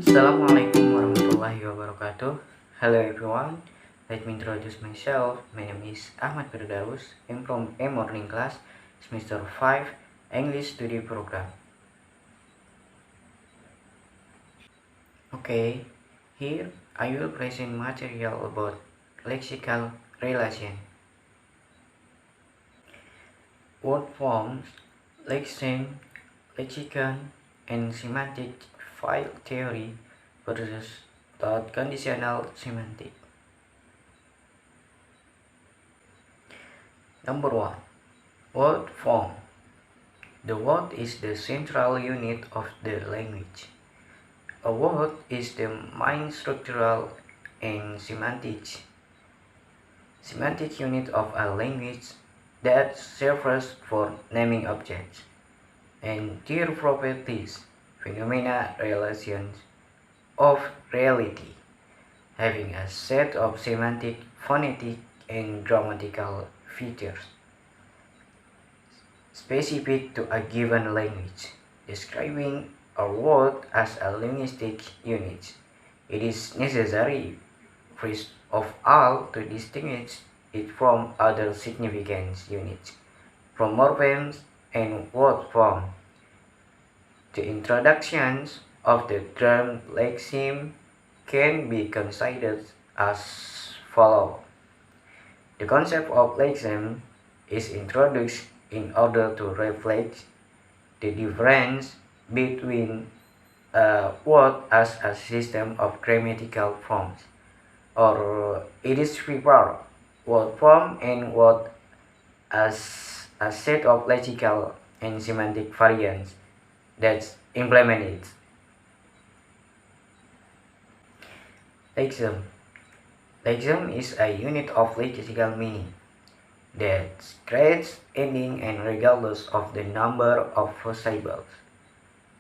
Assalamualaikum warahmatullahi wabarakatuh. Hello everyone, let me introduce myself. My name is Ahmad. I'm from a morning class, semester 5, English study program. Okay, here I will present material about lexical relation. Word forms, lexeme, lexicon, and semantic file theory versus thought conditional semantic. Number 1. Word form. The word is the central unit of the language. A word is the main structural and semantic unit of a language that serves for naming objects and their properties, phenomena, relations of reality, having a set of semantic, phonetic, and grammatical features specific to a given language. Describing a word as a linguistic unit, it is necessary, first of all, to distinguish it from other significant units, from morphemes and word form. The introductions of the term lexeme can be considered as follows. The concept of lexeme is introduced in order to reflect the difference between a word as a system of grammatical forms, or it is prepared word form and word as a set of lexical and semantic variants that implement it. Lexeme. Lexeme is a unit of lexical meaning that creates ending and regardless of the number of syllables,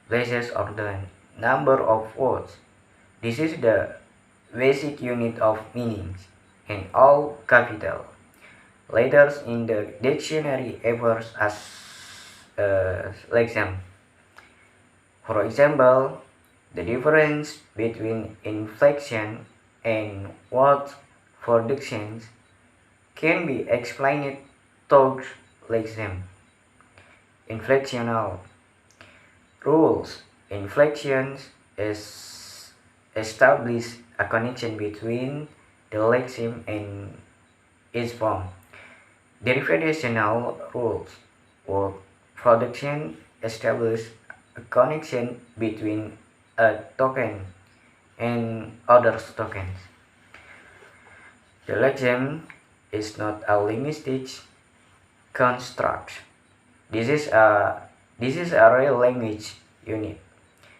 places, or the number of words. This is the basic unit of meanings, and all capital letters in the dictionary appears as lexeme. For example, the difference between inflection and word productions can be explained through lexeme. Inflectional rules. Inflections establish a connection between the lexeme and its form. Derivational rules. Word production establish a connection between a token and other tokens. The lexeme is not a linguistic construct. This is a real language unit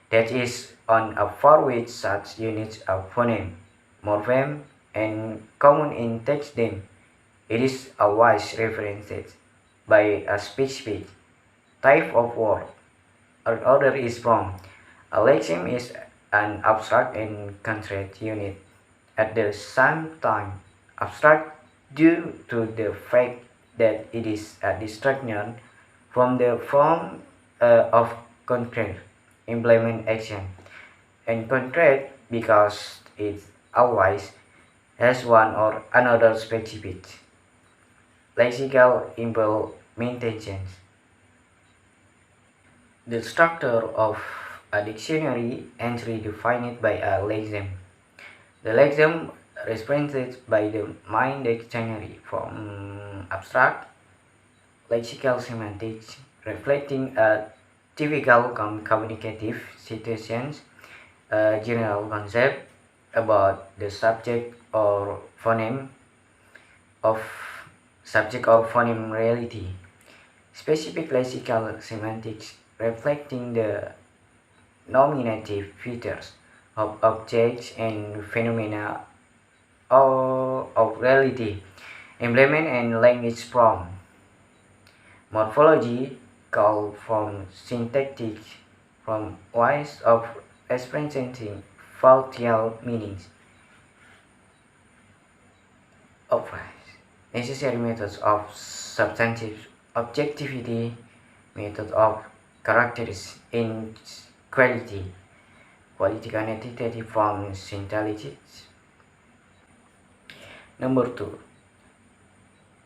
that is on a par with such units of phoneme, morpheme, and common in text them. It is always referenced by a specific type of word. Order is from. A lexeme is an abstract and concrete unit at the same time. Abstract due to the fact that it is a distraction from the form of concrete implement action, and concrete because it always has one or another specific lexical implementations. The structure of a dictionary entry defined by a lexeme. The lexeme represented by the main dictionary from abstract lexical semantics, reflecting a typical communicative situations, a general concept about the of subject or phoneme reality, specific lexical semantics reflecting the nominative features of objects and phenomena of reality, implement and language form. Morphology called from syntactic from ways of expressing facial meanings of necessary methods of substantive objectivity, method of characteristics in quality, political identity from intelligence. Number 2,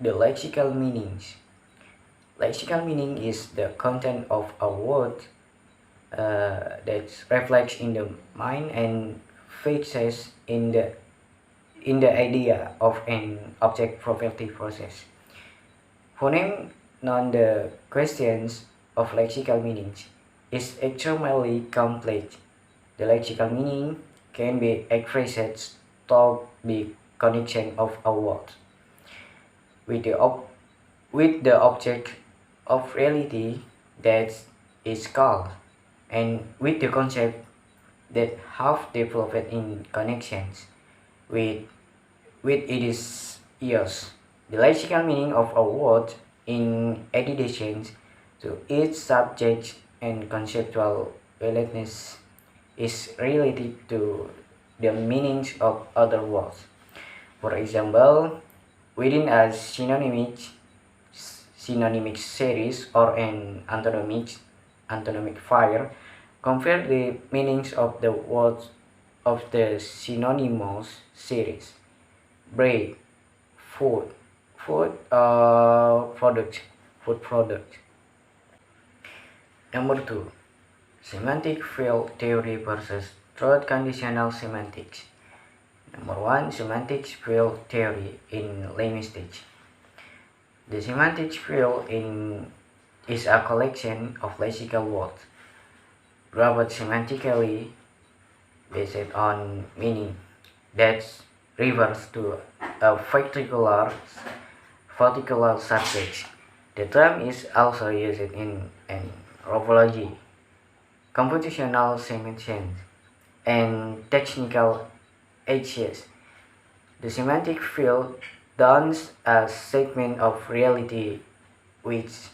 the lexical meanings. Lexical meaning is the content of a word that reflects in the mind and fixes in the idea of an object property process. Phoneme non the questions of lexical meanings is extremely complex. The lexical meaning can be expressed through the connection of a word with the object of reality that is called, and with the concept that have developed in connections with it is use. The lexical meaning of a word in addition to its subject and conceptual relatedness is related to the meanings of other words. For example, within a synonymic series or an antonymic file, compare the meanings of the words of the synonymous series. Bread, food, product, food product. Number 2, semantic field theory versus truth conditional semantics. Number 1, semantic field theory in linguistics. The semantic field is a collection of lexical words grouped semantically based on meaning that refers to a particular subject. The term is also used in anthropology, computational semantics, and technical areas. The semantic field dons a segment of reality which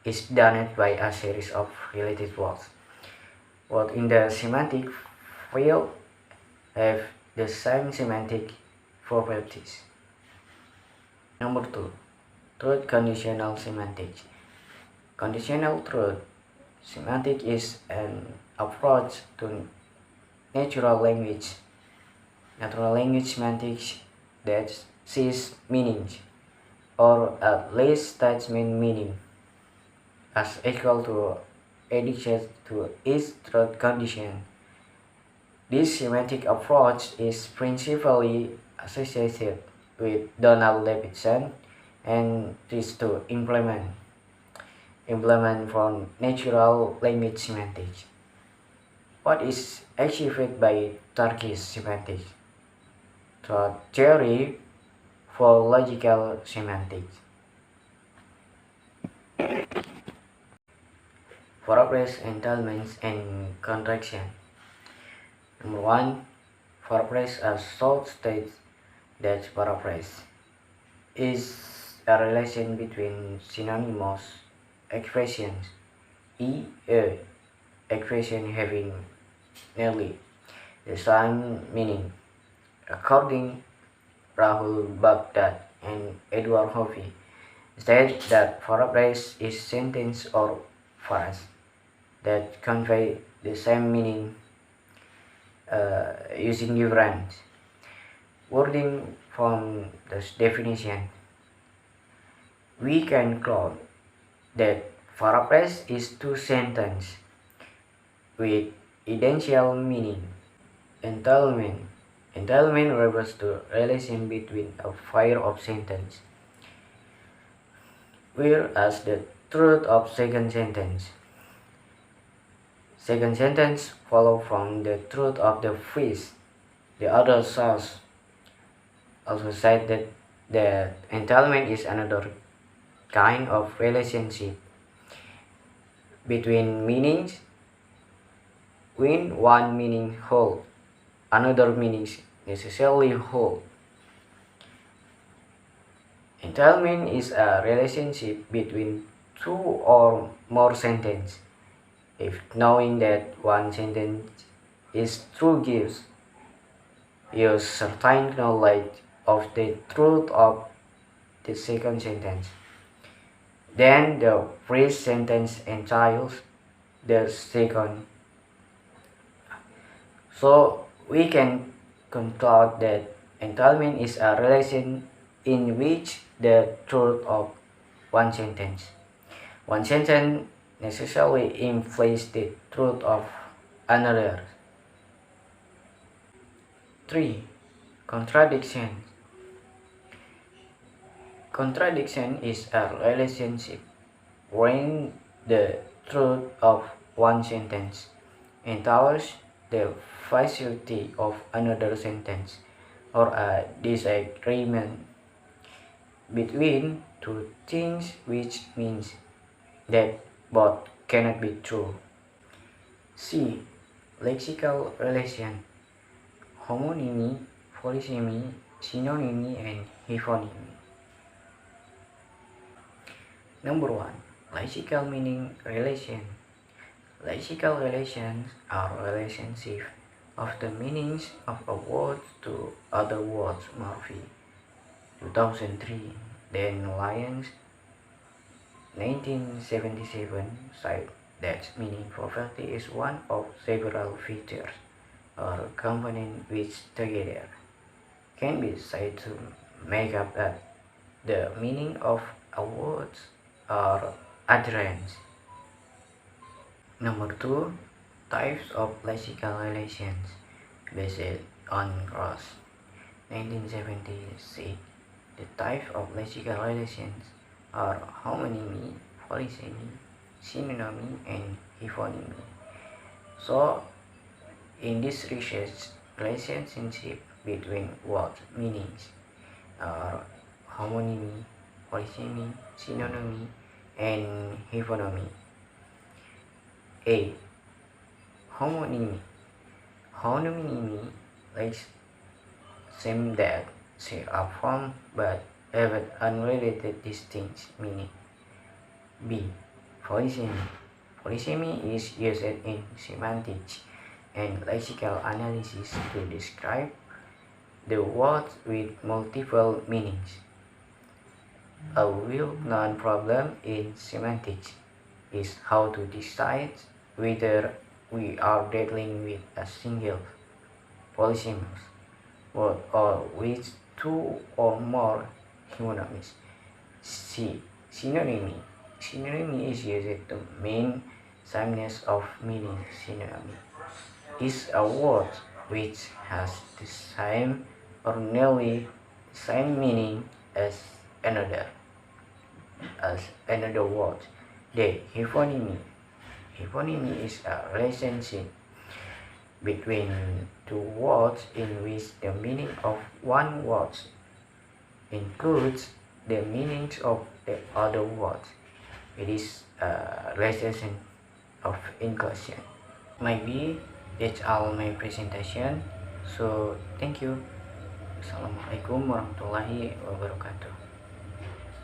is done by a series of related words. Words in the semantic field have the same semantic properties. Number 2, truth conditional semantics. Conditional truth semantic is an approach to natural language semantics that sees meanings, or at least statement meaning, as equal to addition to its truth condition. This semantic approach is principally associated with Donald Davidson and is to implement from natural language semantics. What is achieved by Turkish semantics? Truth theory for logical semantics. Paraphrase, entailments, and contraction. Number 1, paraphrase. A short state that paraphrase is a relation between synonymous expressions, e.e. expression having nearly the same meaning. According Rahul Baghdad and Edward Hovey state that paraphrase is sentence or phrase that convey the same meaning using different wording from this definition. We can conclude that paraphrase is two sentences with identical meaning. Entailment refers to relation between a pair of sentences, whereas the truth of second sentence follow from the truth of the first. The other source also said that the entailment is another kind of relationship between meanings. When one meaning holds, another meaning necessarily holds. Entailment is a relationship between two or more sentences. If knowing that one sentence is true gives you certain knowledge of the truth of the second sentence, then the first sentence entails the second. So we can conclude that entitlement is a relation in which the truth of one sentence. One sentence necessarily implies the truth of another. 3. Contradiction. Contradiction is a relationship when the truth of one sentence entails the falsity of another sentence, or a disagreement between two things, which means that both cannot be true. C. Lexical relation. Homonymy, polysemy, synonymy, and hyphonymy. Number 1. Lexical meaning relation. Lexical relations are relationships of the meanings of a word to other words. Murphy, 2003. Dan Lyons, 1977, cite that meaning property is one of several features or components which together can be said to make up the meaning of a word or utterance. Number 2. Types of lexical relations based on Ross, 1976. The types of lexical relations are homonymy, polysemy, synonymy, and hyphonymy. So, in this research, relationship between word meanings are homonymy, polysemy, synonymy, and hyphonymy. A. Homonymy. Homonymy likes same that share a form but have an unrelated distinct meaning. B. Polysemy. Polysemy is used in semantics and lexical analysis to describe the word with multiple meanings. A well-known problem in semantics is how to decide whether we are dealing with a single polysemous word or with two or more homonyms. C. Synonymy. Synonymy is used to mean sameness of meaning. Synonym is a word which has the same or nearly the same meaning as another word. The hyphonymy. Hyphonymy is a relationship between two words in which the meaning of one word includes the meanings of the other words. It is a relation of inclusion. Maybe that's all my presentation. So thank you. Assalamualaikum warahmatullahi wabarakatuh.